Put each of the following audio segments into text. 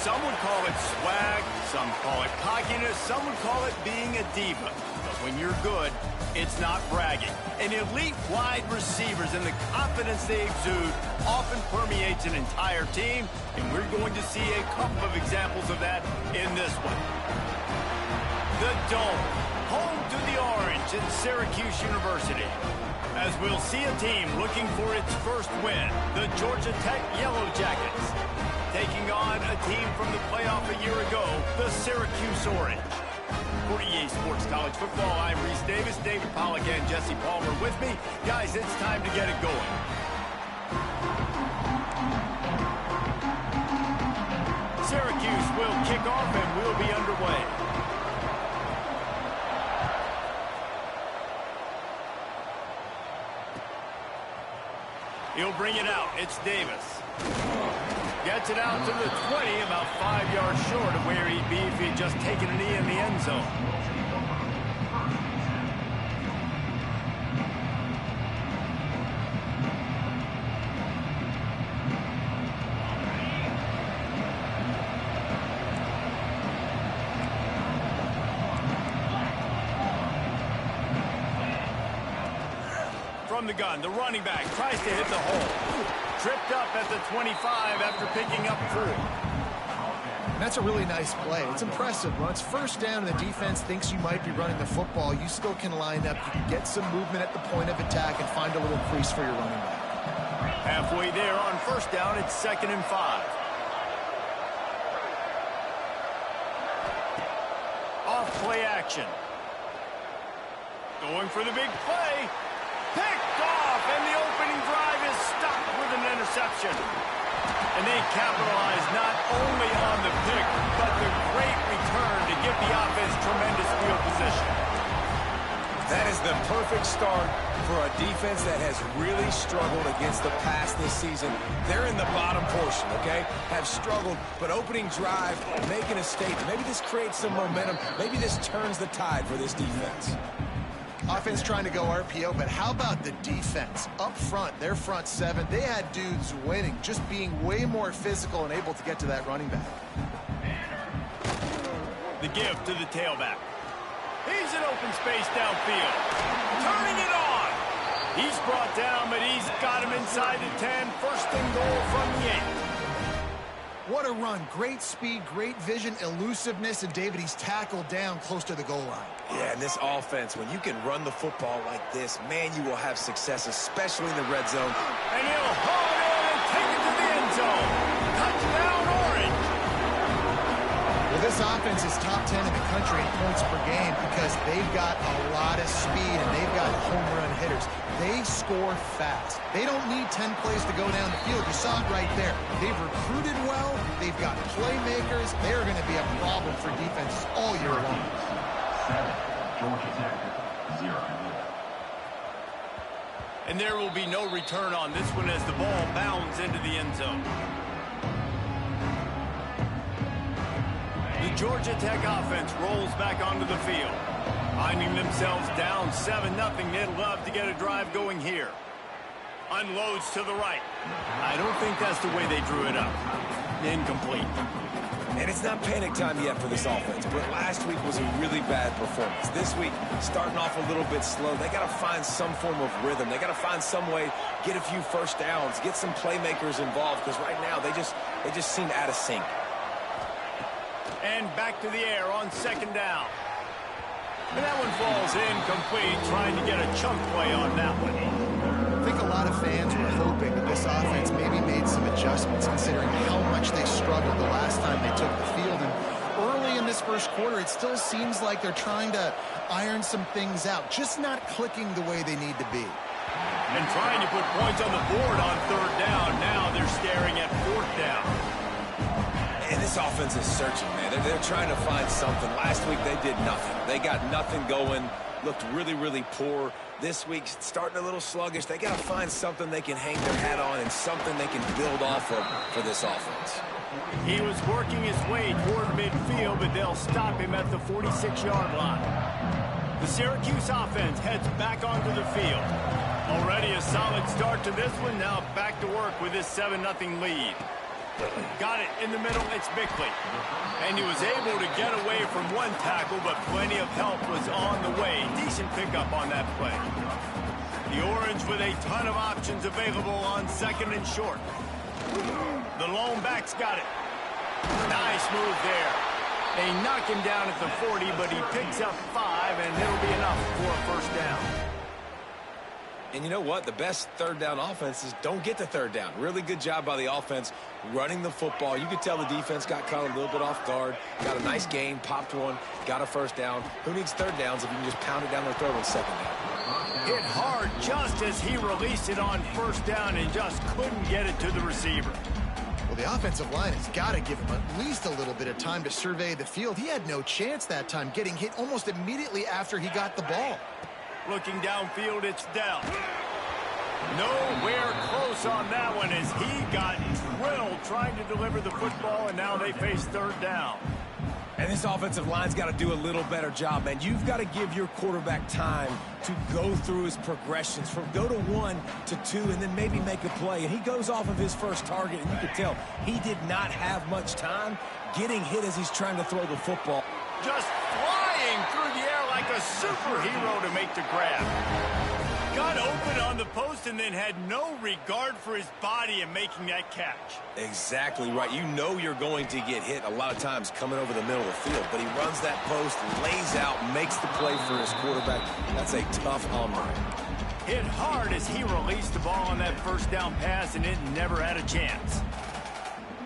Some would call it swag, some call it cockiness, some would call it being a diva. But when you're good, it's not bragging. And elite wide receivers and the confidence they exude often permeates an entire team, and we're going to see a couple of examples of that in this one. The Dome, home to the Orange at Syracuse University. As we'll see a team looking for its first win, the Georgia Tech Yellow Jackets, taking on a team from the playoff a year ago, the Syracuse Orange. For EA Sports College Football, I'm Reese Davis, David Pollack, and Jesse Palmer with me. Guys, it's time to get it going. Syracuse will kick off and we'll be underway. He'll bring it out. It's Davis. Gets it out to the 20, about 5 yards short of where he'd be if he'd just taken a knee in the end zone. From the gun, the running back tries to hit the hole. Tripped up at the 25 after picking up 4. That's a really nice play. It's impressive. When it's first down and the defense thinks you might be running the football, you still can line up. You can get some movement at the point of attack and find a little crease for your running back. Halfway there on first down, it's 2nd and 5. Off play action. Going for the big play. Picked off, and the opening drive is stopped with an interception. And they capitalize not only on the pick, but the great return to give the offense tremendous field position. That is the perfect start for a defense that has really struggled against the pass this season. They're in the bottom portion, okay? Have struggled, but opening drive, making a statement. Maybe this creates some momentum. Maybe this turns the tide for this defense. Offense trying to go RPO, but how about the defense? Up front, their front 7, they had dudes winning, just being way more physical and able to get to that running back. The give to the tailback. He's in open space downfield. Turning it on. He's brought down, but he's got him inside the 10. First and goal from the 8. What a run. Great speed, great vision, elusiveness, and David, he's tackled down close to the goal line. Yeah, and this offense, when you can run the football like this, man, you will have success, especially in the red zone. And he'll haul it in and take it to the end zone. Touchdown, Orange. Well, this offense is top 10 in the country in points per game because they've got a lot of speed and they've got home run hitters. They score fast. They don't need 10 plays to go down the field. You saw it right there. They've recruited well. They've got playmakers. They're going to be a problem for defenses all year long. 7, Georgia Tech, 0. And there will be no return on this one as the ball bounds into the end zone. The Georgia Tech offense rolls back onto the field. Finding themselves down 7-0, they'd love to get a drive going here. Unloads to the right. I don't think that's the way they drew it up. Incomplete. And it's not panic time yet for this offense, but last week was a really bad performance. This week, starting off a little bit slow. They got to find some form of rhythm. They got to find some way, get a few first downs, get some playmakers involved, because right now they just seem out of sync. And back to the air on 2nd down. And that one falls incomplete, trying to get a chunk play on that one. I think a lot of fans were hoping that this offense maybe made some adjustments considering how much they struggled the last time they took the field. And early in this first quarter, it still seems like they're trying to iron some things out, just not clicking the way they need to be. And trying to put points on the board on 3rd down. Now they're staring at 4th down. And this offense is searching, man. They're trying to find something. Last week, they did nothing. They got nothing going, looked really, really poor. This week, starting a little sluggish. They got to find something they can hang their hat on and something they can build off of for this offense. He was working his way toward midfield, but they'll stop him at the 46-yard line. The Syracuse offense heads back onto the field. Already a solid start to this one. Now back to work with this 7-0 lead. Got it in the middle. It's Bickley. And he was able to get away from one tackle, but plenty of help was on the way. Decent pickup on that play. The Orange with a ton of options available on second and short. The lone back's got it. Nice move there. They knock him down at the 40, but he picks up 5, and it'll be enough for a first down. And you know what? The best third down offenses don't get to third down. Really good job by the offense running the football. You could tell the defense got caught a little bit off guard. Got a nice gain, popped one, got a first down. Who needs third downs if you can just pound it down their throat on second down? Hit hard just as he released it on first down and just couldn't get it to the receiver. Well, the offensive line has got to give him at least a little bit of time to survey the field. He had no chance that time, getting hit almost immediately after he got the ball. Looking downfield, it's Dell. Nowhere close on that one as he got drilled trying to deliver the football, and now they face third down. And this offensive line's got to do a little better job, man. You've got to give your quarterback time to go through his progressions from go to 1 to 2 and then maybe make a play. And he goes off of his first target, and you can tell he did not have much time getting hit as he's trying to throw the football. Just flying through the air like a superhero to make the grab. Got open on the post and then had no regard for his body in making that catch. Exactly right. You know you're going to get hit a lot of times coming over the middle of the field, but he runs that post, lays out, makes the play for his quarterback. That's a tough hombre. Hit hard as he released the ball on that first down pass, and it never had a chance.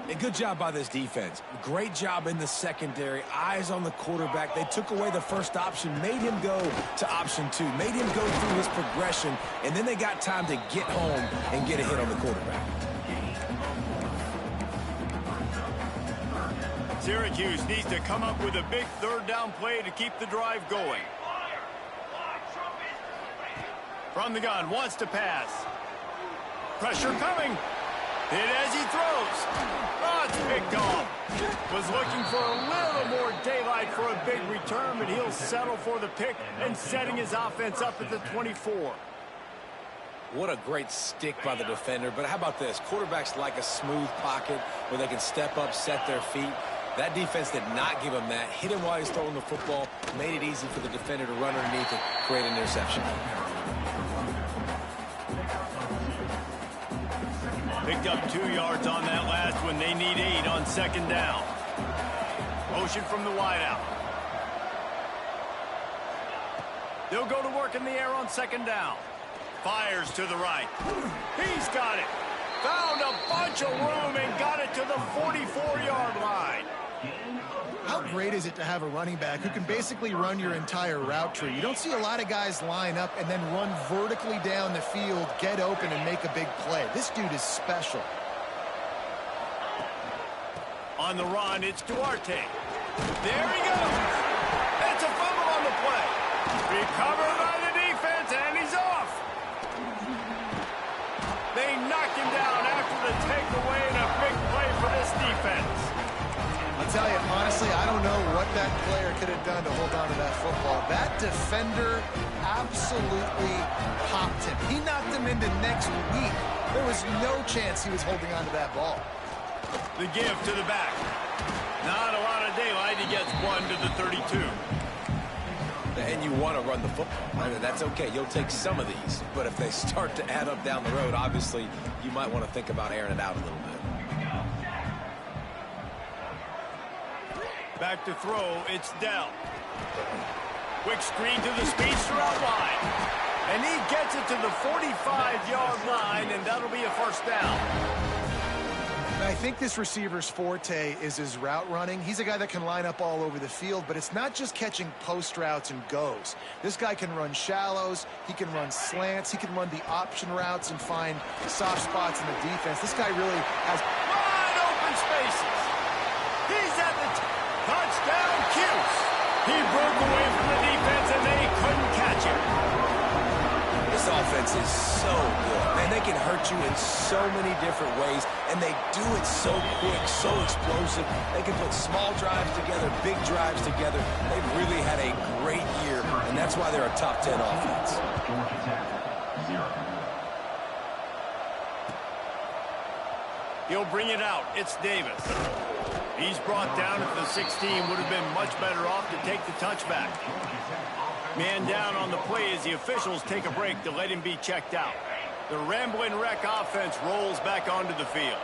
A good job by this defense. Great job in the secondary. Eyes on the quarterback. They took away the first option, made him go to option 2, made him go through his progression, and then they got time to get home and get a hit on the quarterback. Syracuse needs to come up with a big third down play to keep the drive going. From the gun, wants to pass. Pressure coming. Hit as he throws. Oh, it's picked off. Was looking for a little more daylight for a big return, but he'll settle for the pick and setting his offense up at the 24. What a great stick by the defender. But how about this? Quarterbacks like a smooth pocket where they can step up, set their feet. That defense did not give him that. Hit him while he's throwing the football. Made it easy for the defender to run underneath and create an interception. Picked up 2 yards on that last one. They need 8 on second down. Motion from the wideout. They'll go to work in the air on second down. Fires to the right. He's got it. Found a bunch of room and got it to the 44-yard line. How great is it to have a running back who can basically run your entire route tree? You don't see a lot of guys line up and then run vertically down the field, get open, and make a big play. This dude is special. On the run, it's Duarte. There he goes. It's a fumble on the play. Recovered by the defense, and he's off. They knocked him down after the takeaway, and a big play for this defense. I'll tell you, honestly, I don't know what that player could have done to hold on to that football. That defender absolutely popped him. He knocked him into next week. There was no chance he was holding on to that ball. The give to the back. Not a lot of daylight. He gets 1 to the 32. And you want to run the football. I mean, that's okay. You'll take some of these. But if they start to add up down the road, obviously, you might want to think about airing it out a little bit. Back to throw, it's Dell. Quick screen to the speedster out wide. And he gets it to the 45-yard line, and that'll be a first down. I think this receiver's forte is his route running. He's a guy that can line up all over the field, but it's not just catching post routes and goes. This guy can run shallows, he can run slants, he can run the option routes and find soft spots in the defense. This guy really has wide open spaces. He's at the touchdown Cuse. He broke away from the defense and they couldn't catch him. This offense is so good. Man, they can hurt you in so many different ways, and they do it so quick, so explosive. They can put small drives together, big drives together. They've really had a great year, and that's why they're a top 10 offense. Georgia Tech, 0. He'll bring it out. It's Davis. He's brought down at the 16. Would have been much better off to take the touchback. Man down on the play as the officials take a break to let him be checked out. The Rambling Wreck offense rolls back onto the field.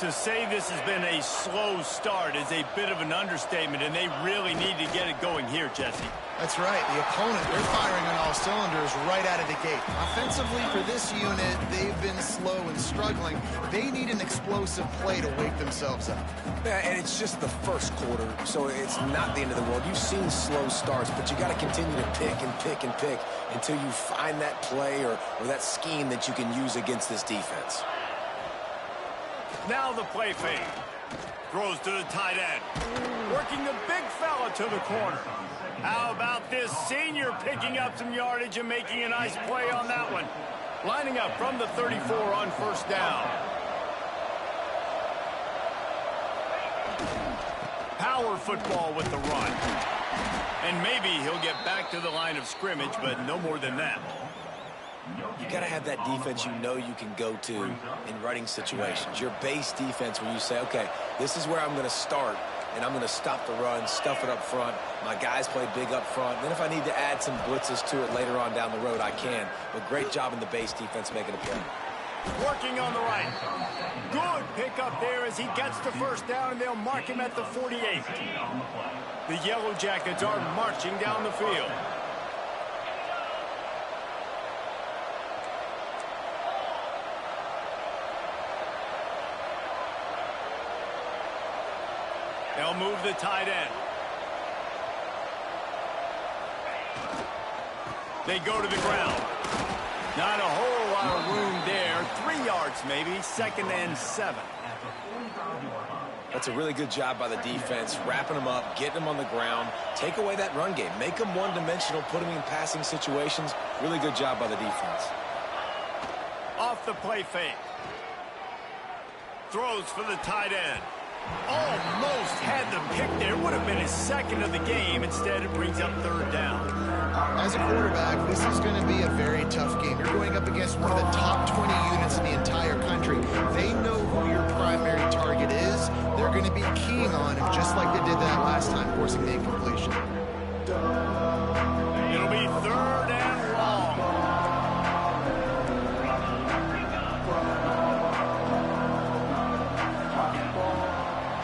To say this has been a slow start is a bit of an understatement, and they really need to get it going here, Jesse. That's right. The opponent, they're firing on all cylinders right out of the gate. Offensively, for this unit, they've been slow and struggling. They need an explosive play to wake themselves up. Yeah, and it's just the first quarter, so it's not the end of the world. You've seen slow starts, but you got to continue to pick and pick and pick until you find that play or that scheme that you can use against this defense. Now the play fake. Throws to the tight end. Working the big fella to the corner. How about this senior picking up some yardage and making a nice play on that one? Lining up from the 34 on first down. Power football with the run. And maybe he'll get back to the line of scrimmage, but no more than that. You got to have that defense you know you can go to in running situations. Your base defense where you say, okay, this is where I'm going to start, and I'm going to stop the run, stuff it up front. My guys play big up front. Then if I need to add some blitzes to it later on down the road, I can. But great job in the base defense making a play. Working on the right. Good pickup there as he gets the first down, and they'll mark him at the 48. The Yellow Jackets are marching down the field. They'll move the tight end. They go to the ground. Not a whole lot of room there. 3 yards maybe. 2nd and 7. That's a really good job by the defense, wrapping them up, getting them on the ground. Take away that run game. Make them one-dimensional, put them in passing situations. Really good job by the defense. Off the play fake. Throws for the tight end. Almost had the pick there. Would have been his 2nd of the game. Instead, it brings up 3rd down. As a quarterback, this is going to be a very tough game. You're going up against one of the top 20 units in the entire country. They know who your primary target is. They're going to be keying on him, just like they did that last time, forcing the incompletion. It'll be 3rd and long.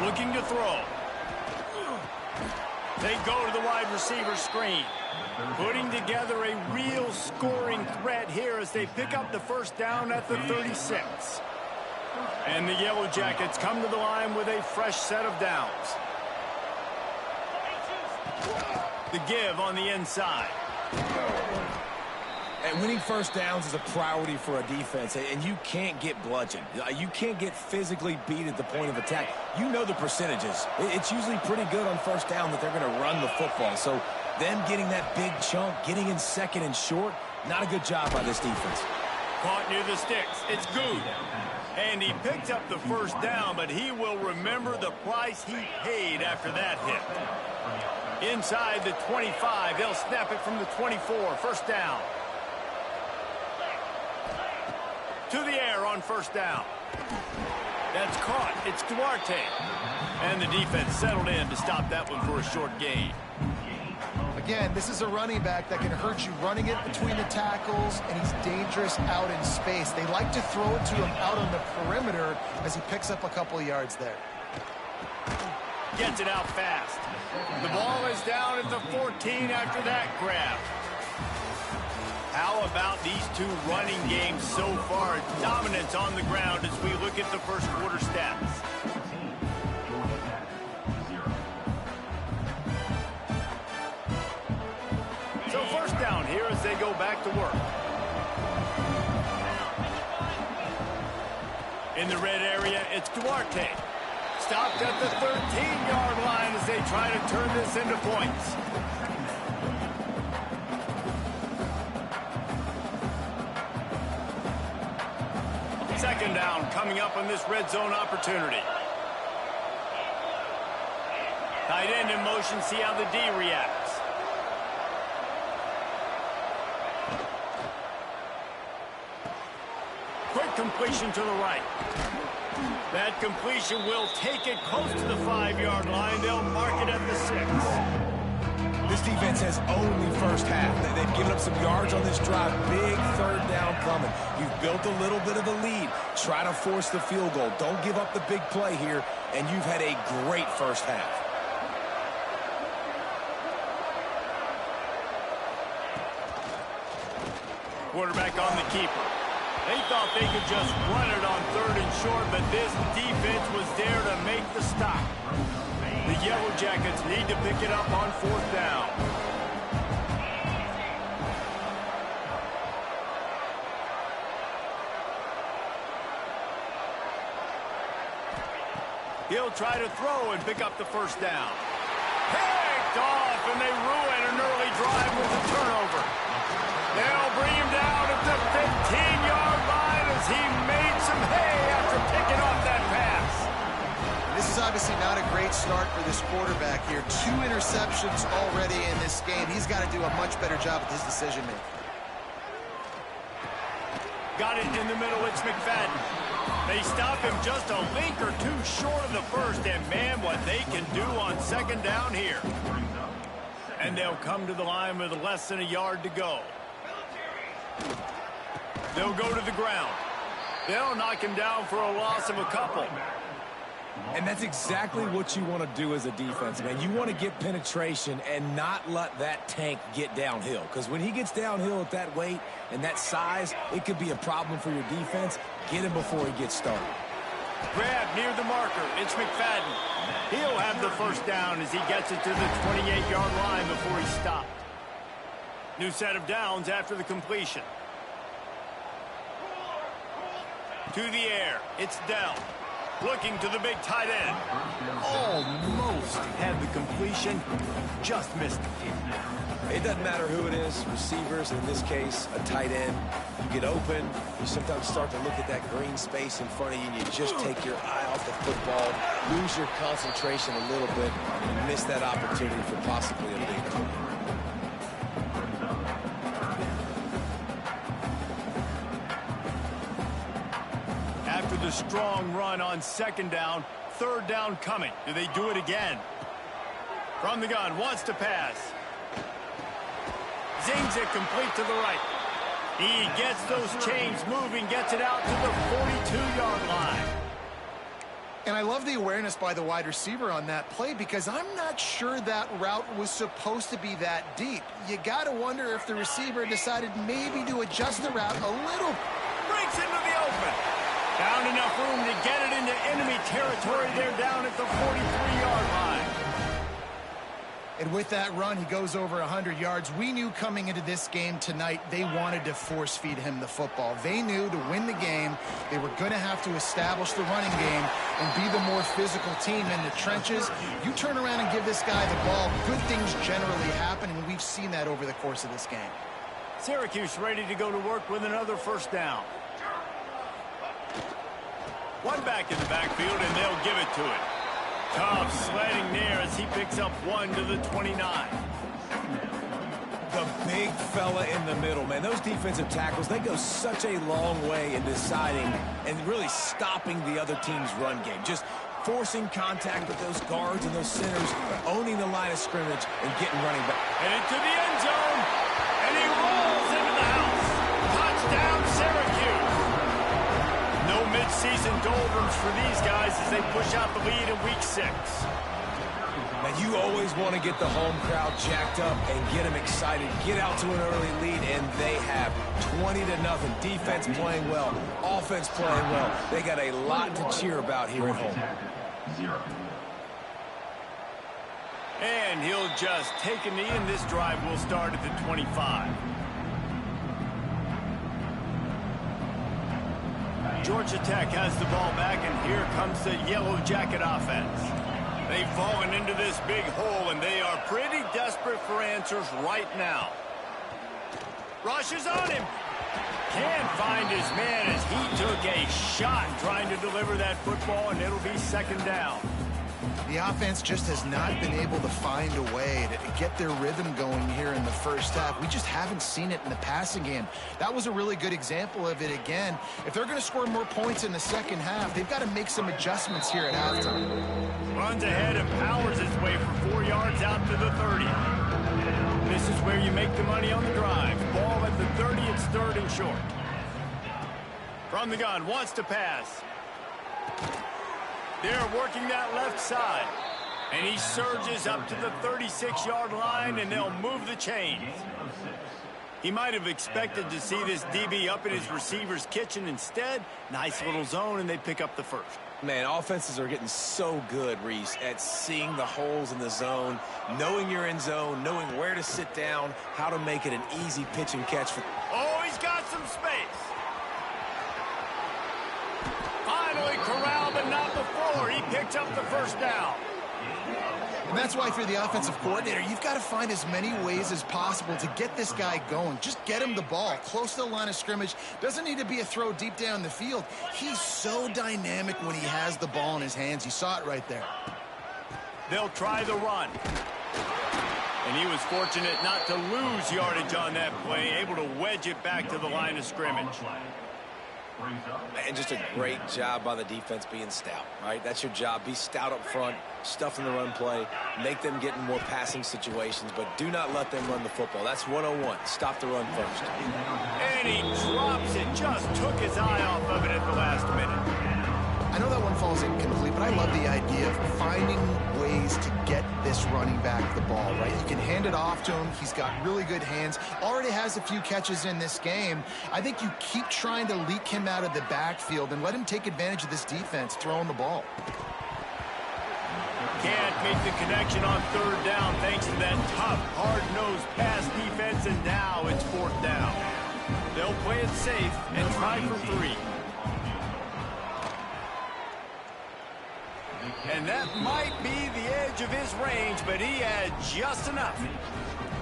Looking to throw. They go to the wide receiver screen. Putting together a real scoring threat here as they pick up the first down at the 36. And the Yellow Jackets come to the line with a fresh set of downs. The give on the inside. And winning first downs is a priority for a defense, and you can't get bludgeoned. You can't get physically beat at the point of attack. You know the percentages. It's usually pretty good on first down that they're going to run the football. So them getting that big chunk, getting in 2nd and short, not a good job by this defense. Caught near the sticks. It's good. And he picked up the first down, but he will remember the price he paid after that hit. Inside the 25, they'll snap it from the 24. First down. To the air on first down. That's caught. It's Duarte. And the defense settled in to stop that one for a short gain. Again, this is a running back that can hurt you running it between the tackles, and he's dangerous out in space. They like to throw it to him out on the perimeter as he picks up a couple of yards there. Gets it out fast. The ball is down at the 14 after that grab. How about these two running games so far? Dominance on the ground as we look at the first quarter stats. So first down here as they go back to work. In the red area, it's Duarte. Stopped at the 13-yard line as they try to turn this into points. Second down coming up on this red zone opportunity. Tight end in motion, see how the D reacts. Quick completion to the right. That completion will take it close to the 5-yard line. They'll mark it at the 6. This defense has only first half. They've given up some yards on this drive. Big third down coming. You've built a little bit of a lead. Try to force the field goal. Don't give up the big play here, and you've had a great first half. Quarterback on the keeper. They thought they could just run it on 3rd and short, but this defense was there to make the stop. The Yellow Jackets need to pick it up on 4th down. He'll try to throw and pick up the 1st down. Picked off, and they ruin an early drive with a turnover. They'll bring him down at the 15-yard line as he made some hay after picking off that pass. This is obviously not a great start for this quarterback here. 2 interceptions already in this game. He's got to do a much better job with his decision-making. Got it in the middle. It's McFadden. They stop him just a link or 2 short of the 1st, and man, what they can do on 2nd down here. And they'll come to the line with less than a yard to go. They'll go to the ground. They'll knock him down for a loss of a couple. And that's exactly what you want to do as a defense, man. You want to get penetration and not let that tank get downhill. Because when he gets downhill at that weight and that size, it could be a problem for your defense. Get him before he gets started. Grab near the marker. It's McFadden. He'll have the 1st down as he gets it to the 28-yard line before he stopped. New set of downs after the completion. To the air. It's Dell. Looking to the big tight end. Almost had the completion. Just missed it. It doesn't matter who it is. Receivers, in this case, a tight end. You get open. You sometimes start to look at that green space in front of you, and you just take your eye off the football, lose your concentration a little bit, and miss that opportunity for possibly a big play. After the strong run on 2nd down, 3rd down coming. Do they do it again? From the gun, wants to pass. Zings it complete to the right. He gets those chains moving, gets it out to the 42-yard line. And I love the awareness by the wide receiver on that play because I'm not sure that route was supposed to be that deep. You got to wonder if the receiver decided maybe to adjust the route a little. Breaks into the open. Found enough room to get it into enemy territory. They're down at the 43-yard line. And with that run, he goes over 100 yards. We knew coming into this game tonight, they wanted to force-feed him the football. They knew to win the game, they were going to have to establish the running game and be the more physical team in the trenches. You turn around and give this guy the ball, good things generally happen, and we've seen that over the course of this game. Syracuse ready to go to work with another 1st down. One back in the backfield, and they'll give it to it. Tough sledding there as he picks up 1 to the 29. The big fella in the middle, man. Those defensive tackles, they go such a long way in deciding and really stopping the other team's run game. Just forcing contact with those guards and those centers, owning the line of scrimmage and getting running back. And into the end zone, and he rolls into the house. Touchdown, Syracuse. No midseason doldrums for these guys as they push out the lead in week 6. Now, you always want to get the home crowd jacked up and get them excited. Get out to an early lead, and they have 20-0. Defense playing well, offense playing well. They got a lot to cheer about here at home. 0. And he'll just take a knee, and this drive will start at the 25. Georgia Tech has the ball back, and here comes the Yellow Jacket offense. They've fallen into this big hole, and they are pretty desperate for answers right now. Rushes on him. Can't find his man as he took a shot trying to deliver that football, and it'll be 2nd down. The offense just has not been able to find a way to get their rhythm going here in the first half. We just haven't seen it in the passing game. That was a really good example of it again. If they're going to score more points in the second half, they've got to make some adjustments here at halftime. Runs ahead and powers his way for 4 yards out to the 30. This is where you make the money on the drive. Ball at the 30, it's 3rd and short. From the gun, wants to pass. They're working that left side. And he surges up to the 36-yard line, and they'll move the chains. He might have expected to see this DB up in his receiver's kitchen. Instead, nice little zone, and they pick up the first. Man, offenses are getting so good, Reese, at seeing the holes in the zone, knowing you're in zone, knowing where to sit down, how to make it an easy pitch and catch. Oh, he's got some space. Finally corralled, but not before. He picks up the first down. And that's why, for the offensive coordinator, you've got to find as many ways as possible to get this guy going. Just get him the ball close to the line of scrimmage. Doesn't need to be a throw deep down the field. He's so dynamic when he has the ball in his hands. You saw it right there. They'll try the run. And he was fortunate not to lose yardage on that play, able to wedge it back to the line of scrimmage. And just a great job by the defense being stout, right? That's your job. Be stout up front, stuff in the run play, make them get in more passing situations, but do not let them run the football. That's 101. Stop the run first. And he drops it. Just took his eye off of it at the last minute. I know that one falls incomplete, but I love the idea of finding ways to get this running back the ball, right? You can hand it off to him. He's got really good hands. Already has a few catches in this game. I think you keep trying to leak him out of the backfield and let him take advantage of this defense throwing the ball. Can't make the connection on 3rd down thanks to that tough, hard-nosed pass defense, and now it's 4th down. They'll play it safe and try for 3. And that might be the edge of his range, but he had just enough.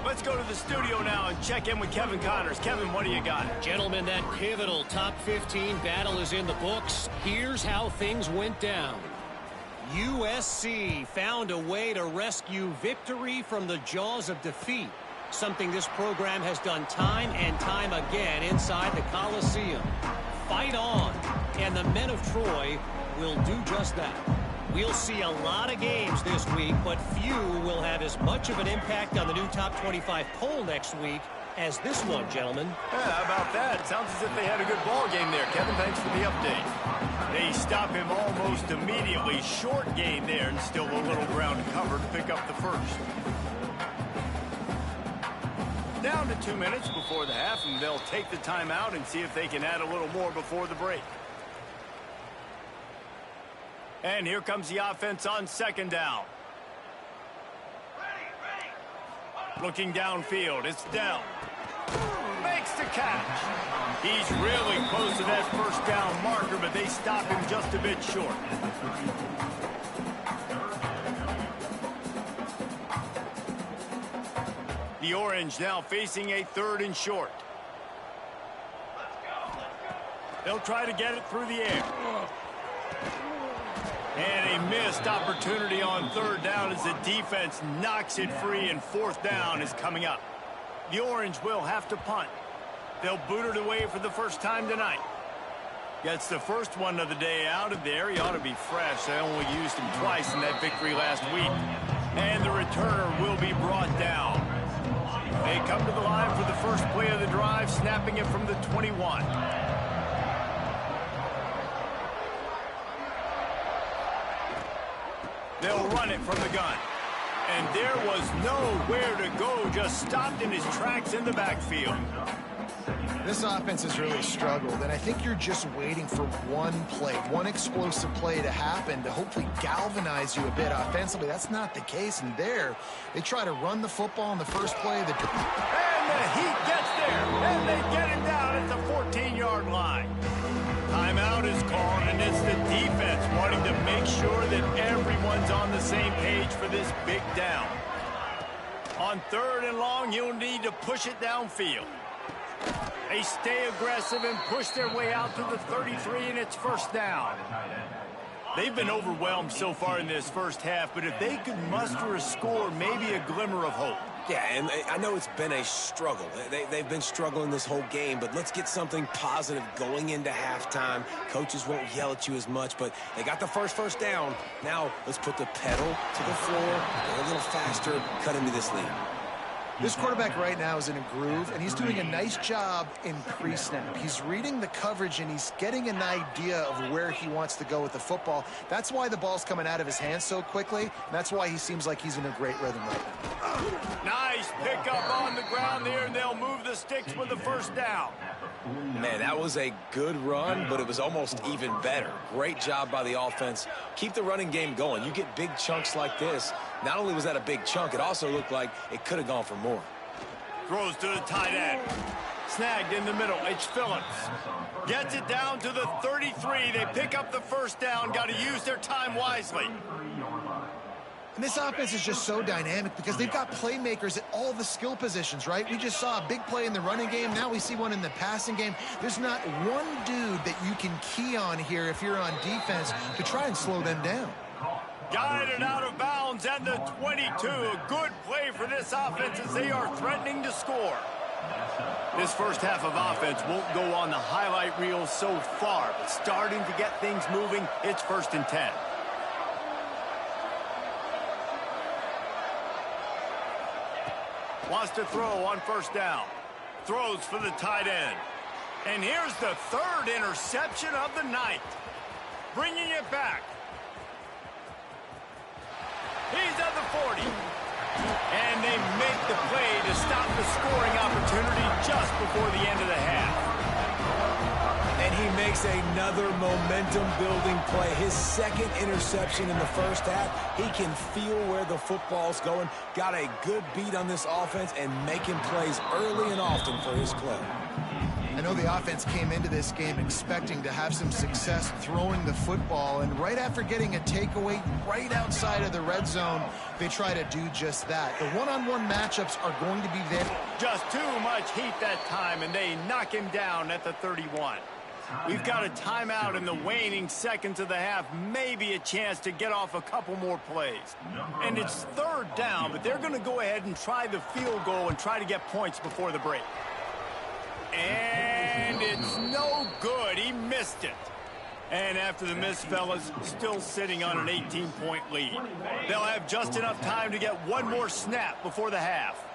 Let's go to the studio now and check in with Kevin Connors. Kevin, what do you got? Gentlemen, that pivotal top 15 battle is in the books. Here's how things went down. USC found a way to rescue victory from the jaws of defeat, something this program has done time and time again inside the Coliseum. Fight on, and the men of Troy will do just that. We'll see a lot of games this week, but few will have as much of an impact on the new top 25 poll next week as this one, gentlemen. Yeah, how about that? Sounds as if they had a good ball game there. Kevin, thanks for the update. They stop him almost immediately. Short gain there, and still a little ground to cover to pick up the first. Down to 2 minutes before the half, and they'll take the timeout and see if they can add a little more before the break. And here comes the offense on 2nd down. Looking downfield, it's Dell. Makes the catch. He's really close to that 1st down marker, but they stop him just a bit short. The Orange now facing a 3rd and short. They'll try to get it through the air. And a missed opportunity on 3rd down as the defense knocks it free, and 4th down is coming up. The Orange will have to punt. They'll boot it away for the first time tonight. Gets the first one of the day out of there. He ought to be fresh. They only used him twice in that victory last week. And the returner will be brought down. They come to the line for the first play of the drive, snapping it from the 21. They'll run it from the gun. And there was nowhere to go, just stopped in his tracks in the backfield. This offense has really struggled, and I think you're just waiting for one play, one explosive play to happen to hopefully galvanize you a bit offensively. That's not the case, and there, they try to run the football in the first play. And the Heat gets there, and they get him down at the 14-yard line. Timeout is called, and it's the defense wanting to make sure that everyone's on the same page for this big down. On 3rd and long, you'll need to push it downfield. They stay aggressive and push their way out to the 33, and it's 1st down. They've been overwhelmed so far in this first half, but if they could muster a score, maybe a glimmer of hope. Yeah, and I know it's been a struggle. They've been struggling this whole game, but let's get something positive going into halftime. Coaches won't yell at you as much, but they got the first down. Now let's put the pedal to the floor, go a little faster, cut into this lead. This quarterback right now is in a groove, and he's doing a nice job in pre-snap. He's reading the coverage, and he's getting an idea of where he wants to go with the football. That's why the ball's coming out of his hands so quickly, and that's why he seems like he's in a great rhythm right now. Nice pickup on the ground there, and they'll move the sticks with the first down. Man, that was a good run, but it was almost even better. Great job by the offense. Keep the running game going. You get big chunks like this. Not only was that a big chunk, it also looked like it could have gone for more. Throws to the tight end. Snagged in the middle. It's Phillips. Gets it down to the 33. They pick up the first down. Got to use their time wisely. And this offense is just so dynamic because they've got playmakers at all the skill positions, right? We just saw a big play in the running game. Now we see one in the passing game. There's not one dude that you can key on here if you're on defense to try and slow them down. Guided out of bounds at the 22. A good play for this offense as they are threatening to score. This first half of offense won't go on the highlight reel so far, but starting to get things moving, it's 1st and 10. Wants to throw on first down. Throws for the tight end. And here's the 3rd interception of the night. Bringing it back. He's at the 40. And they make the play to stop the scoring opportunity just before the end of the half. And he makes another momentum-building play. His 2nd interception in the first half. He can feel where the football's going. Got a good beat on this offense and making plays early and often for his club. I know the offense came into this game expecting to have some success throwing the football, and right after getting a takeaway right outside of the red zone, they try to do just that. The one-on-one matchups are going to be there. Just too much heat that time, and they knock him down at the 31. We've got a timeout in the waning seconds of the half, maybe a chance to get off a couple more plays. And it's 3rd down, but they're going to go ahead and try the field goal and try to get points before the break. And it's no good. He missed it. And after the miss, fellas, still sitting on an 18-point lead. They'll have just enough time to get one more snap before the half.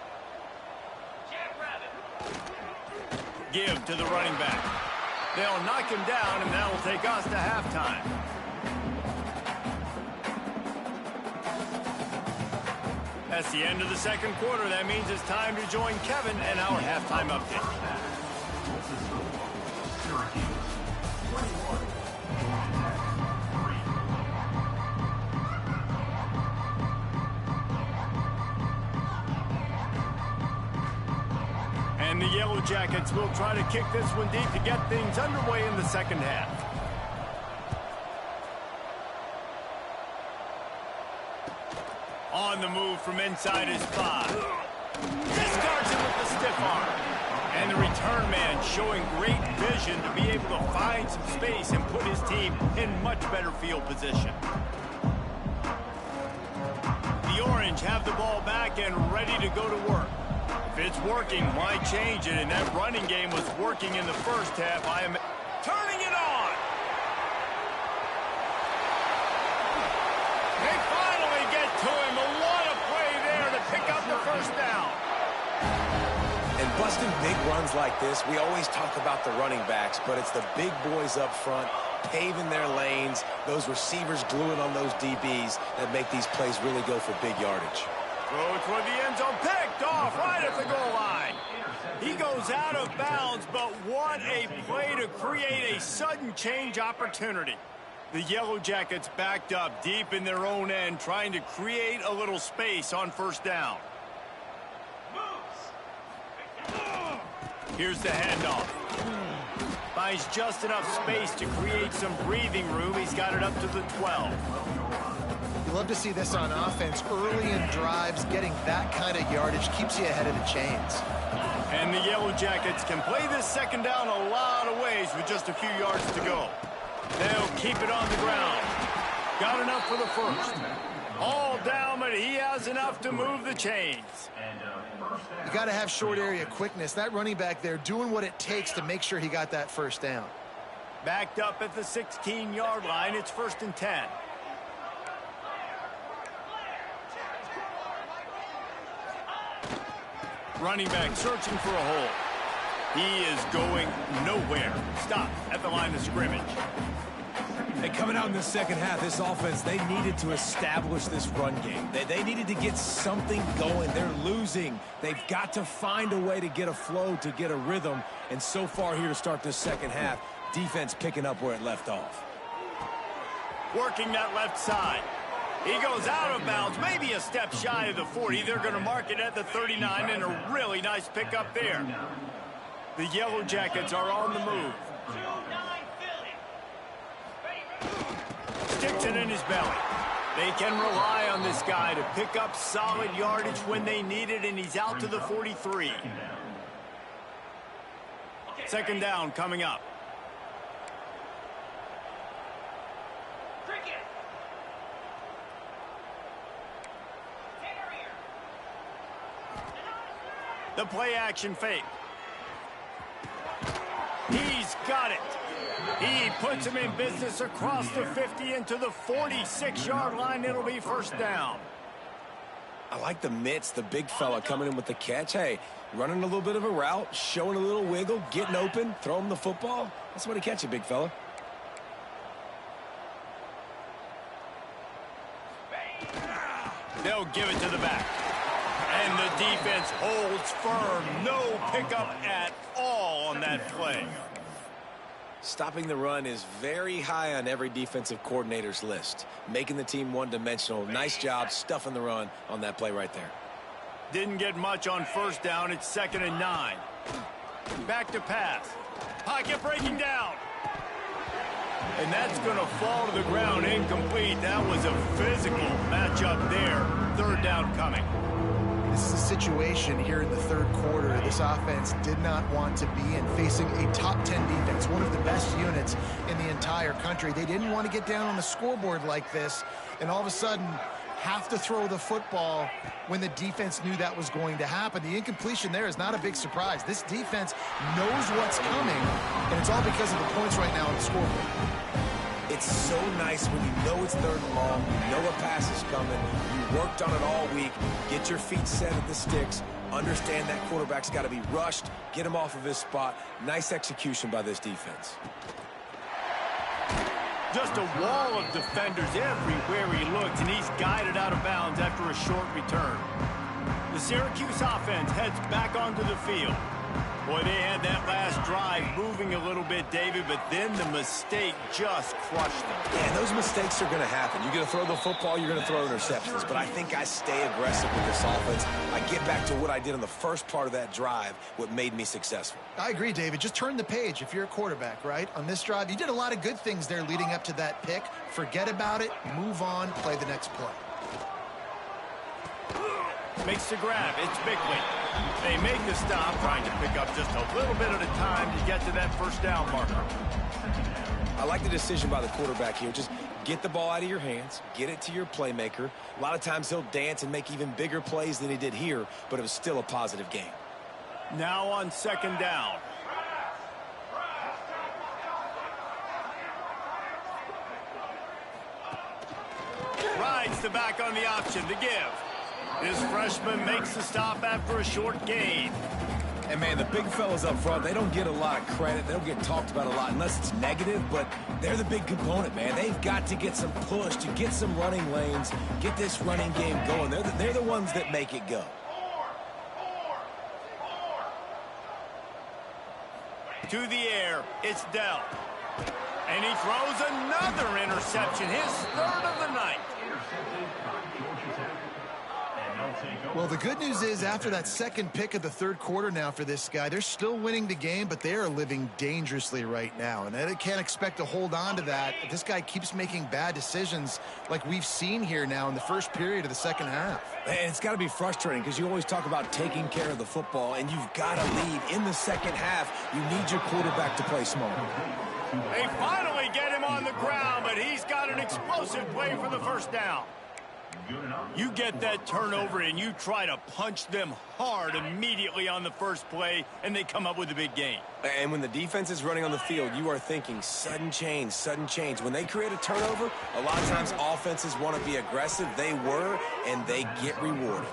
Give to the running back. They'll knock him down, and that will take us to halftime. That's the end of the 2nd quarter. That means it's time to join Kevin and our halftime update. And the Yellow Jackets will try to kick this one deep to get things underway in the 2nd half. On the move from inside his 5. Discards him with the stiff arm. And the return man showing great vision to be able to find some space and put his team in much better field position. The Orange have the ball back and ready to go to work. If it's working, why change it? And that running game was working in the first half. I am turning it on. They finally get to him. What a play there to pick up the first down. And busting big runs like this, we always talk about the running backs, but it's the big boys up front, paving their lanes, those receivers gluing on those DBs that make these plays really go for big yardage. Throw toward the end zone, picked off right at the goal line. He goes out of bounds, but what a play to create a sudden change opportunity. The Yellow Jackets backed up deep in their own end, trying to create a little space on first down. Here's the handoff. Finds just enough space to create some breathing room. He's got it up to the 12. You love to see this on offense. Early in drives, getting that kind of yardage keeps you ahead of the chains. And the Yellow Jackets can play this 2nd down a lot of ways with just a few yards to go. They'll keep it on the ground. Got enough for the first. All down, but he has enough to move the chains. You got to have short area quickness. That running back there doing what it takes to make sure he got that first down. Backed up at the 16-yard line. It's 1st and 10. Running back searching for a hole. He is going nowhere. Stop at the line of scrimmage. Hey, coming out in the second half, this offense, they needed to establish this run game. They needed to get something going. They're losing. They've got to find a way to get a flow, to get a rhythm. And so far here to start this second half, defense picking up where it left off. Working that left side. He goes out of bounds, maybe a step shy of the 40. They're going to mark it at the 39, and a really nice pickup there. The Yellow Jackets are on the move. Sticks it in his belly. They can rely on this guy to pick up solid yardage when they need it, and he's out to the 43. Second down coming up. The play action fake. He's got it. He puts him in business across the 50 into the 46-yard line. It'll be first down. I like the mitts, the big fella coming in with the catch. Hey, running a little bit of a route, showing a little wiggle, getting open, throw him the football. That's what he catch it, big fella. They'll give it to the back. And the defense holds firm. No pickup at all on that play. Stopping the run is very high on every defensive coordinator's list. Making the team one-dimensional. Nice job stuffing the run on that play right there. Didn't get much on first down. It's 2nd and 9. Back to pass. Pocket breaking down. And that's going to fall to the ground incomplete. That was a physical matchup there. 3rd down coming. This is a situation here in the 3rd quarter this offense did not want to be in, facing a top 10 defense, one of the best units in the entire country. They didn't want to get down on the scoreboard like this and all of a sudden have to throw the football when the defense knew that was going to happen. The incompletion there is not a big surprise. This defense knows what's coming, and it's all because of the points right now on the scoreboard. It's so nice when you know it's 3rd and long, you know a pass is coming, you worked on it all week, get your feet set at the sticks, understand that quarterback's got to be rushed, get him off of his spot. Nice execution by this defense. Just a wall of defenders everywhere he looked, and he's guided out of bounds after a short return. The Syracuse offense heads back onto the field. Boy, they had that last drive moving a little bit, David, but then the mistake just crushed them. Yeah, those mistakes are going to happen. You're going to throw the football, you're going to throw interceptions, but I think I stay aggressive with this offense. I get back to what I did in the first part of that drive, what made me successful. I agree, David. Just turn the page if you're a quarterback, right? On this drive, you did a lot of good things there leading up to that pick. Forget about it, move on, play the next play. Makes the grab. It's Bickley. They make the stop, trying to pick up just a little bit at a time to get to that first down marker. I like the decision by the quarterback here. Just get the ball out of your hands, get it to your playmaker. A lot of times he'll dance and make even bigger plays than he did here, but it was still a positive game. Now on 2nd down. Rides the back on the option to give. This freshman makes the stop after a short gain. And, man, the big fellas up front, they don't get a lot of credit. They don't get talked about a lot unless it's negative, but they're the big component, man. They've got to get some push, to get some running lanes, get this running game going. They're the ones that make it go. To the air, it's Dell. And he throws another interception, his 3rd of the night. Well, the good news is after that second pick of the 3rd quarter now for this guy, they're still winning the game, but they are living dangerously right now. And they can't expect to hold on to that. This guy keeps making bad decisions like we've seen here now in the first period of the second half. And it's got to be frustrating because you always talk about taking care of the football, and you've got to lead. In the second half, you need your quarterback to play smart. They finally get him on the ground, but he's got an explosive play for the first down. You get that turnover and you try to punch them hard immediately on the first play, and they come up with a big gain. And when the defense is running on the field, you are thinking sudden change, sudden change. When they create a turnover, a lot of times offenses want to be aggressive. They were, and they get rewarded.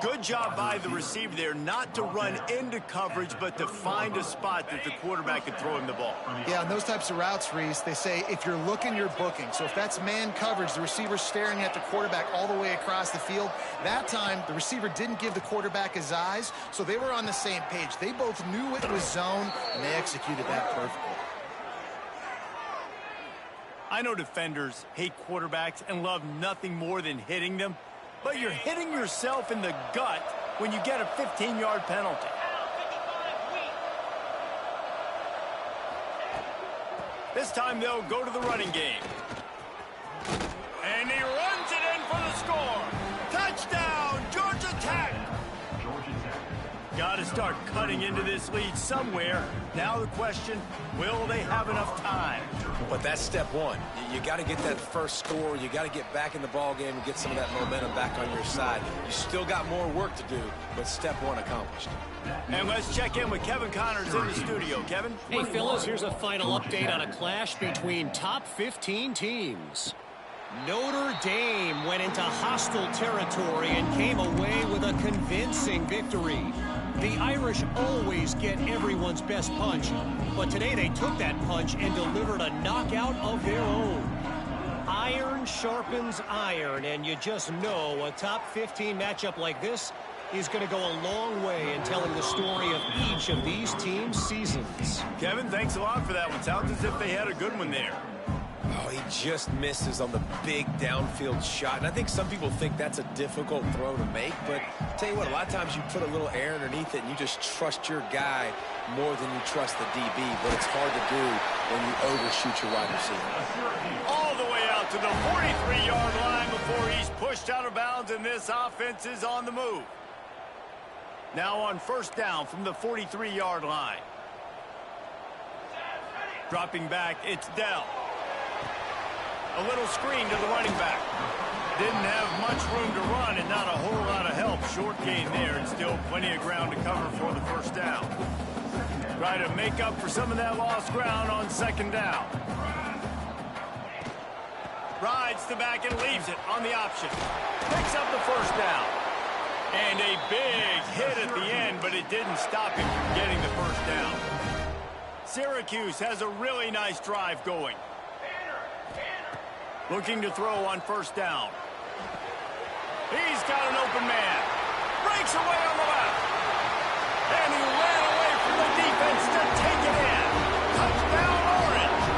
Good job by the receiver there not to run into coverage, but to find a spot that the quarterback could throw him the ball. Yeah, on those types of routes, Reese, they say if you're looking, you're booking. So if that's man coverage, the receiver's staring at the quarterback all the way across the field. That time, the receiver didn't give the quarterback his eyes, so they were on the same page. They both knew it was zone, and they executed that perfectly. I know defenders hate quarterbacks and love nothing more than hitting them. But you're hitting yourself in the gut when you get a 15-yard penalty. This time they'll go to the running game. And he runs it in for the score. Touchdown, Georgia Tech. Got to start cutting into this lead somewhere. Now the question, will they have enough time? But that's step one. You got to get that first score. You got to get back in the ball game and get some of that momentum back on your side. You still got more work to do, but step one accomplished. And let's check in with Kevin Connors in the studio. Kevin? Hey, fellas, here's a final update on a clash between top 15 teams. Notre Dame went into hostile territory and came away with a convincing victory. The Irish always get everyone's best punch, but today they took that punch and delivered a knockout of their own. Iron sharpens iron, and you just know a top 15 matchup like this is going to go a long way in telling the story of each of these teams' seasons. Kevin, thanks a lot for that one. Sounds as if they had a good one there. Oh, he just misses on the big downfield shot. And I think some people think that's a difficult throw to make. But I'll tell you what, a lot of times you put a little air underneath it and you just trust your guy more than you trust the DB. But it's hard to do when you overshoot your wide receiver. All the way out to the 43-yard line before he's pushed out of bounds, and this offense is on the move. Now on first down from the 43-yard line. Dropping back, it's Dell. A little screen to the running back. Didn't have much room to run and not a whole lot of help. Short gain there and still plenty of ground to cover for the first down. Try to make up for some of that lost ground on second down. Rides the back and leaves it on the option. Picks up the first down. And a big hit at the end, but it didn't stop him from getting the first down. Syracuse has a really nice drive going. Looking to throw on first down. He's got an open man. Breaks away on the left. And he ran away from the defense to take it in. Touchdown, Orange.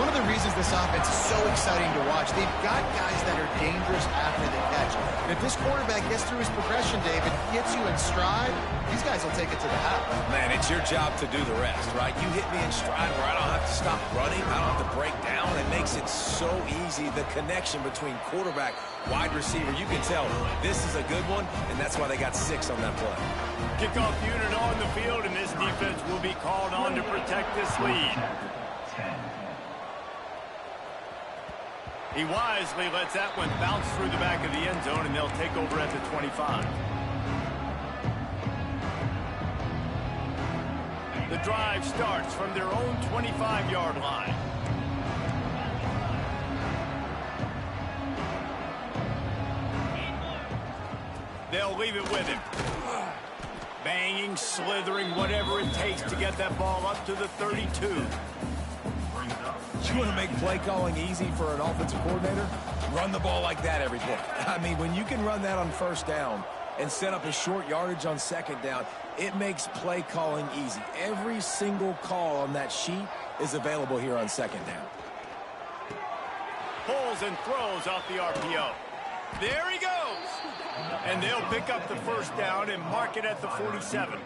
One of the reasons this offense is so exciting to watch, they've got guys that are dangerous after the catch. And if this quarterback gets through his progression, David, gets you in stride, these guys will take it to the house. Man, it's your job to do the rest, right? You hit me in stride where I don't have to stop running. I don't have to break down. It makes it so easy. The connection between quarterback, wide receiver, you can tell this is a good one, and that's why they got 6 on that play. Kickoff unit on the field, and this defense will be called on to protect this lead. He wisely lets that one bounce through the back of the end zone, and they'll take over at the 25. The drive starts from their own 25-yard line. They'll leave it with him. Banging, slithering, whatever it takes to get that ball up to the 32. You want to make play calling easy for an offensive coordinator? Run the ball like that every play. I mean, when you can run that on first down and set up a short yardage on second down, it makes play calling easy. Every single call on that sheet is available here on second down. Pulls and throws off the RPO. There he goes. And they'll pick up the first down and mark it at the 47.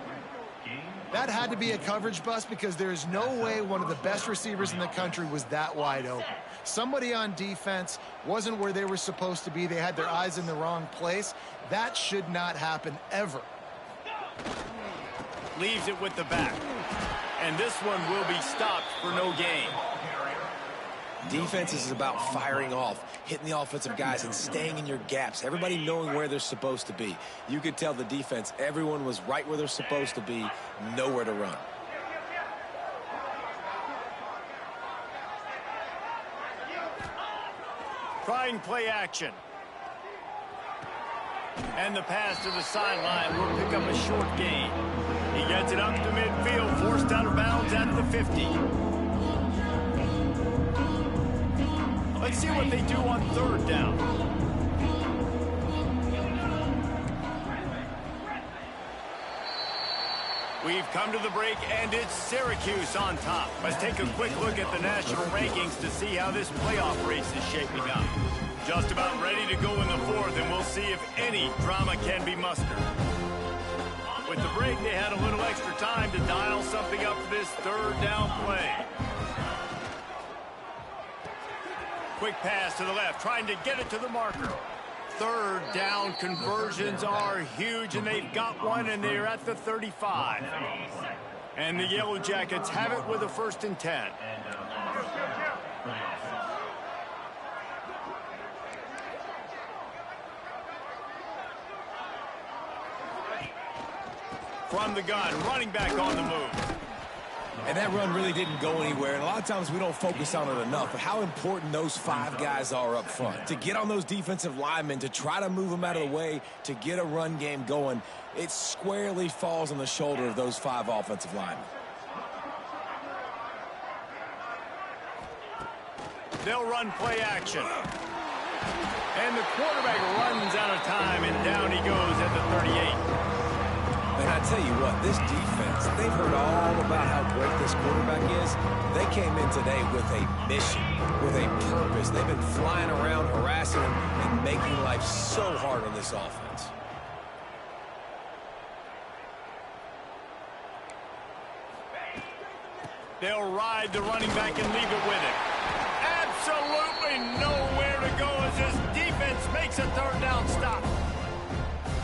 That had to be a coverage bust because there is no way one of the best receivers in the country was that wide open. Somebody on defense wasn't where they were supposed to be. They had their eyes in the wrong place. That should not happen ever. Leaves it with the back. And this one will be stopped for no gain. Defense is about firing off, hitting the offensive guys, and staying in your gaps. Everybody knowing where they're supposed to be. You could tell the defense, everyone was right where they're supposed to be, nowhere to run. Trying play action. And the pass to the sideline will pick up a short gain. He gets it up to midfield, forced out of bounds at the 50. Let's see what they do on third down. We've come to the break, and it's Syracuse on top. Let's take a quick look at the national rankings to see how this playoff race is shaping up. Just about ready to go in the fourth, and we'll see if any drama can be mustered. With the break, they had a little extra time to dial something up for this third down play. Quick pass to the left, trying to get it to the marker. Third down conversions are huge, and they've got one, and they're at the 35. And the Yellow Jackets have it with a 1st and 10. From the gun, running back on the move. And that run really didn't go anywhere. And a lot of times we don't focus on it enough, but how important those 5 guys are up front. To get on those defensive linemen, to try to move them out of the way, to get a run game going, it squarely falls on the shoulder of those 5 offensive linemen. They'll run play action. And the quarterback runs out of time, and down he goes at the 38. And I tell you what, this defense, they've heard all about how great this quarterback is. They came in today with a mission, with a purpose. They've been flying around, harassing him, and making life so hard on this offense. They'll ride the running back and leave it with him. Absolutely nowhere to go as this defense makes a third down stop.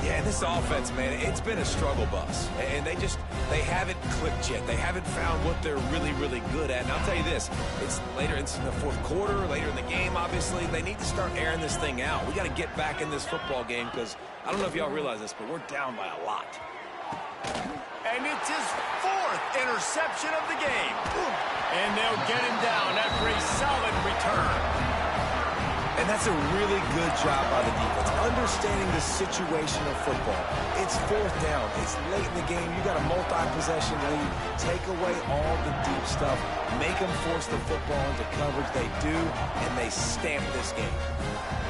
Yeah, this offense, man, it's been a struggle bus. And they haven't clicked yet. They haven't found what they're really, really good at. And I'll tell you this, it's later in the fourth quarter, later in the game, obviously. They need to start airing this thing out. We got to get back in this football game because I don't know if y'all realize this, but we're down by a lot. And it's his 4th interception of the game. And they'll get him down after a solid return. And that's a really good job by the defense, understanding the situation of football. It's 4th down. It's late in the game. You got a multi-possession lead. Take away all the deep stuff. Make them force the football into coverage. They do, and they stamp this game.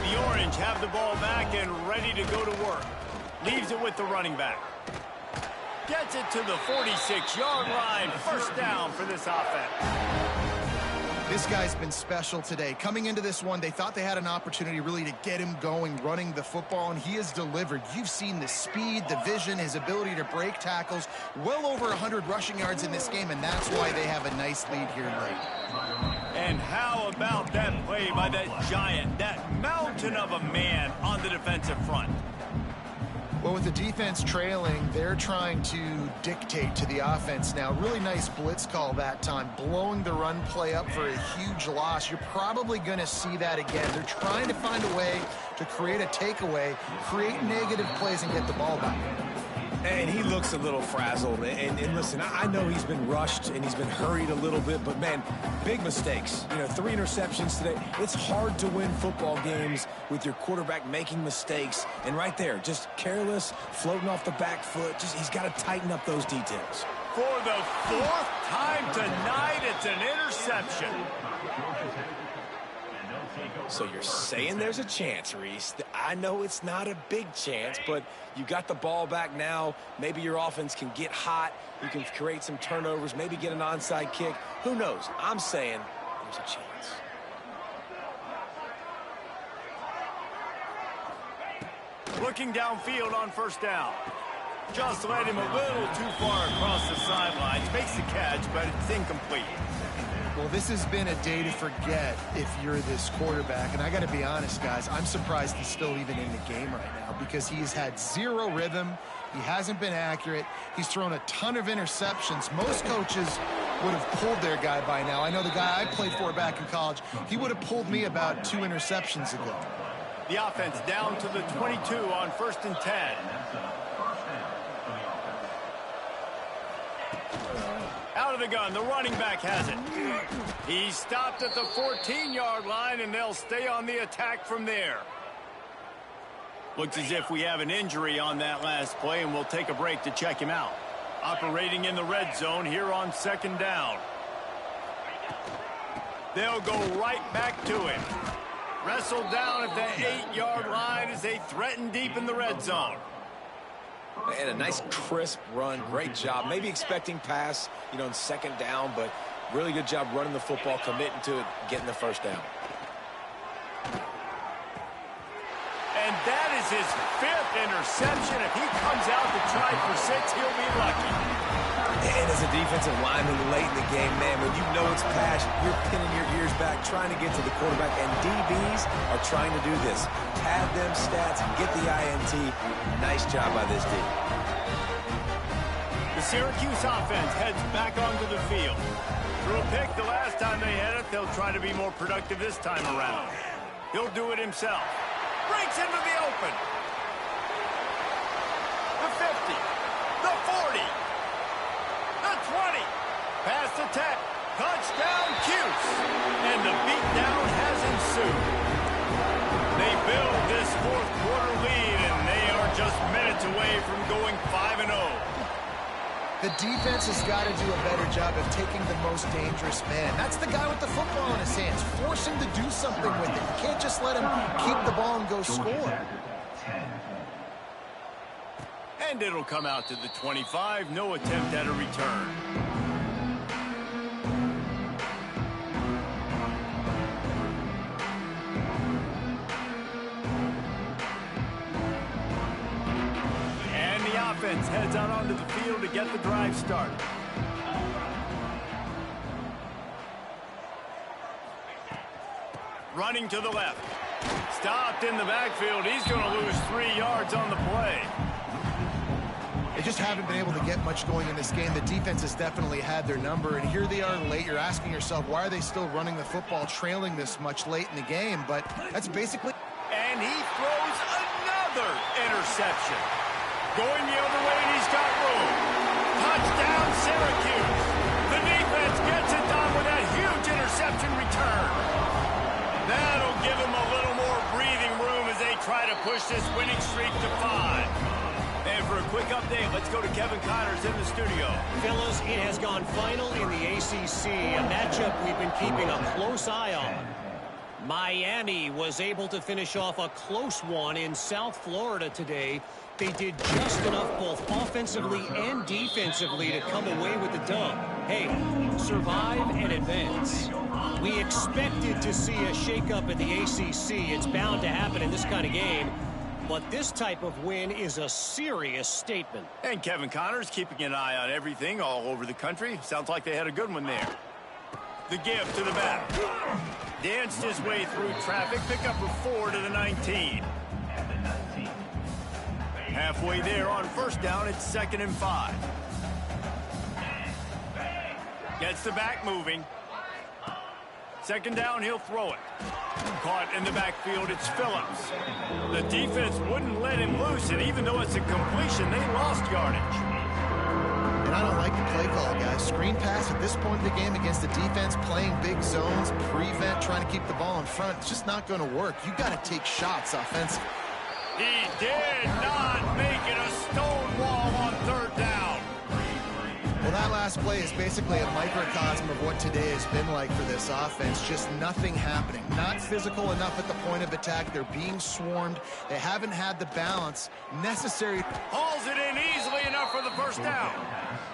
The Orange have the ball back and ready to go to work. Leaves it with the running back. Gets it to the 46-yard line. 1st down for this offense. This guy's been special today. Coming into this one, they thought they had an opportunity really to get him going, running the football, and he has delivered. You've seen the speed, the vision, his ability to break tackles. Well over 100 rushing yards in this game, and that's why they have a nice lead here late. And how about that play by that giant, that mountain of a man on the defensive front? Well, with the defense trailing, they're trying to dictate to the offense now. Really nice blitz call that time, blowing the run play up for a huge loss. You're probably going to see that again. They're trying to find a way to create a takeaway, create negative plays, and get the ball back. And he looks a little frazzled. And listen, I know he's been rushed and he's been hurried a little bit, but, man, big mistakes. 3 interceptions today. It's hard to win football games with your quarterback making mistakes. And right there, just careless, floating off the back foot. He's got to tighten up those details. For the 4th time tonight, it's an interception. So you're saying there's a chance, Reese. I know it's not a big chance, but you got the ball back now. Maybe your offense can get hot. You can create some turnovers, maybe get an onside kick. Who knows? I'm saying there's a chance. Looking downfield on 1st down. Just led him a little too far across the sidelines. Makes the catch, but it's incomplete. Well, this has been a day to forget if you're this quarterback. And I got to be honest, guys, I'm surprised he's still even in the game right now because he's had 0 rhythm. He hasn't been accurate. He's thrown a ton of interceptions. Most coaches would have pulled their guy by now. I know the guy I played for back in college, he would have pulled me about 2 interceptions ago. The offense down to the 22 on 1st and 10. Out of the gun, the running back has it. He stopped at the 14-yard line, and they'll stay on the attack from there. Looks as if we have an injury on that last play, and we'll take a break to check him out. Operating in the red zone here on 2nd down. They'll go right back to him. Wrestled down at the 8-yard line as they threaten deep in the red zone. And a nice crisp run. Great job. Maybe expecting pass, you know, in 2nd down, but really good job running the football, committing to it, getting the 1st down. And that is his 5th interception. If he comes out to try for 6, he'll be lucky. And as a defensive lineman late in the game, man, when you know it's pass, you're pinning your ears back, trying to get to the quarterback, and DBs are trying to do this. Pad them stats, get the INT. Nice job by this D. The Syracuse offense heads back onto the field. Threw a pick the last time they had it. They'll try to be more productive this time around. He'll do it himself. Breaks into the open. The 50. The 40. The 20. Past the 10. Touchdown, Cuse. And the beatdown has ensued. They build this 4th quarter lead, and they are just minutes away from going 5-0. The defense has got to do a better job of taking the most dangerous man. That's the guy with the football in his hands. Force him to do something with it. You can't just let him keep the ball and go score. And it'll come out to the 25. No attempt at a return. Offense heads out onto the field to get the drive started. Running to the left. Stopped in the backfield. He's going to lose 3 yards on the play. They just haven't been able to get much going in this game. The defense has definitely had their number, and here they are late. You're asking yourself, why are they still running the football, trailing this much late in the game? But that's basically... And he throws another interception. Going the other way, and he's got room. Touchdown, Syracuse. The defense gets it done with that huge interception return. That'll give them a little more breathing room as they try to push this winning streak to 5. And for a quick update, let's go to Kevin Connors in the studio. Fellas, it has gone final in the ACC, a matchup we've been keeping a close eye on. Miami was able to finish off a close one in South Florida today. They did just enough both offensively and defensively to come away with the dub. Hey, survive and advance. We expected to see a shakeup in the ACC. It's bound to happen in this kind of game. But this type of win is a serious statement. And Kevin Connors keeping an eye on everything all over the country. Sounds like they had a good one there. The give to the back. Danced his way through traffic. Pick up a 4 to the 19. Halfway there on 1st down, it's 2nd and 5. Gets the back moving. 2nd down, he'll throw it. Caught in the backfield, it's Phillips. The defense wouldn't let him loose, and even though it's a completion, they lost yardage. And I don't like the play call, guys. Screen pass at this point in the game against the defense, playing big zones, prevent, trying to keep the ball in front. It's just not going to work. You got to take shots offensively. He did not make it a stone wall on 3rd down. Well, that last play is basically a microcosm of what today has been like for this offense. Just nothing happening. Not physical enough at the point of attack. They're being swarmed. They haven't had the balance necessary. Hauls it in easily enough for the 1st down.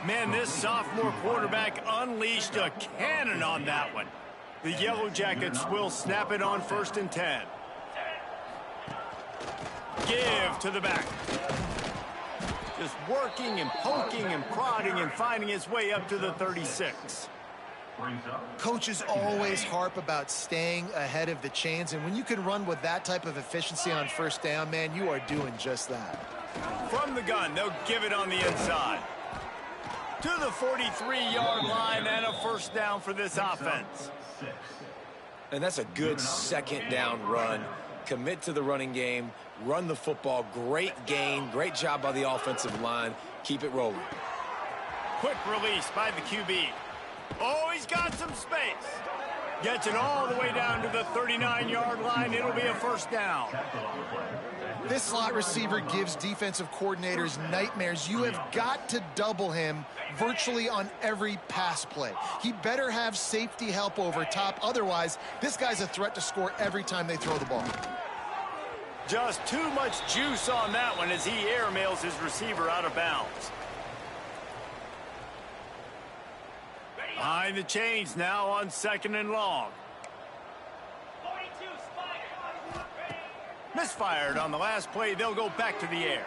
Man, this sophomore quarterback unleashed a cannon on that one. The Yellow Jackets will snap it on 1st and 10. Give to the back. Just working and poking and prodding and finding his way up to the 36. Coaches always harp about staying ahead of the chains, and when you can run with that type of efficiency on 1st down, man, you are doing just that. From the gun, they'll give it on the inside. to the 43-yard line and a first down for this offense. And that's a good second down run. Commit to the running game, run the football. Great gain, great job by the offensive line. Keep it rolling. Quick release by the QB. Oh, he's got some space. Gets it all the way down to the 39-yard line. It'll be a first down. This slot receiver gives defensive coordinators nightmares. You have got to double him virtually on every pass play. He better have safety help over top. Otherwise, this guy's a threat to score every time they throw the ball. Just too much juice on that one as he airmails his receiver out of bounds. Behind the chains now on 2nd and long. Misfired on the last play. They'll go back to the air.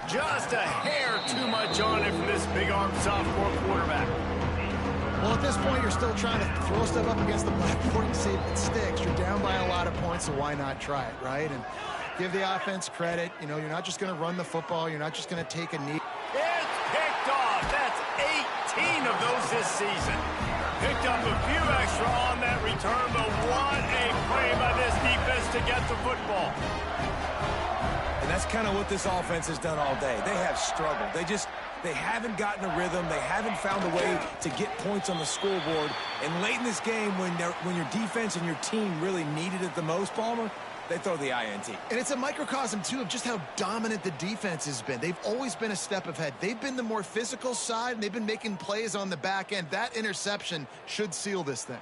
Just a hair too much on it for this big-armed sophomore quarterback. Well, at this point, you're still trying to throw stuff up against the blackboard and see if it sticks. You're down by a lot of points, so why not try it, right? And give the offense credit. You know, you're not just going to run the football. You're not just going to take a knee. It's picked off. That's 18 of those this season. Picked up a few extra on that return, but what a play by this defense to get the football. And that's kind of what this offense has done all day. They have struggled. They haven't gotten a rhythm. They haven't found a way to get points on the scoreboard. And late in this game, when your defense and your team really needed it the most, Palmer, they throw the INT. And it's a microcosm, too, of just how dominant the defense has been. They've always been a step ahead. They've been the more physical side, and they've been making plays on the back end. That interception should seal this thing.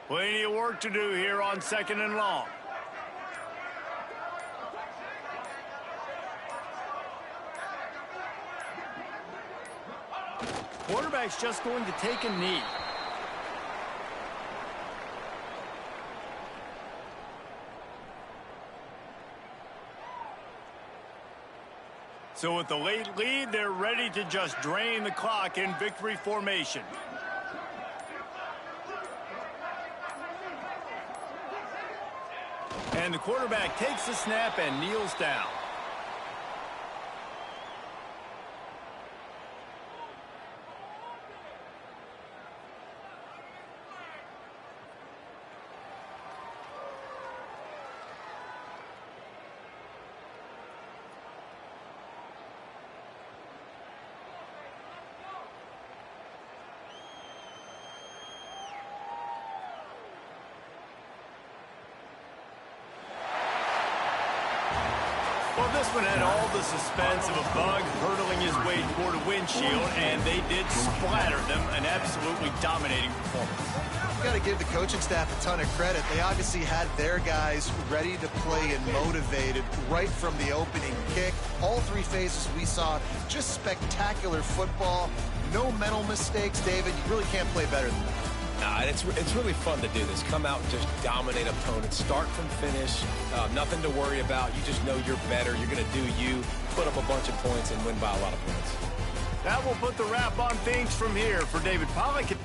Plenty of work to do here on 2nd and long. Quarterback's just going to take a knee. So with the late lead, they're ready to just drain the clock in victory formation. And the quarterback takes the snap and kneels down. Well, this one had all the suspense of a bug hurtling his way toward a windshield, and they did splatter them. An absolutely dominating performance. You've got to give the coaching staff a ton of credit. They obviously had their guys ready to play and motivated right from the opening kick. All three phases we saw, just spectacular football. No mental mistakes, David. You really can't play better than that. Nah, and it's really fun to do this. Come out and just dominate opponents. Start from finish. Nothing to worry about. You just know you're better. You're going to do you, put up a bunch of points, and win by a lot of points. That will put the wrap on things from here. For David Pollack.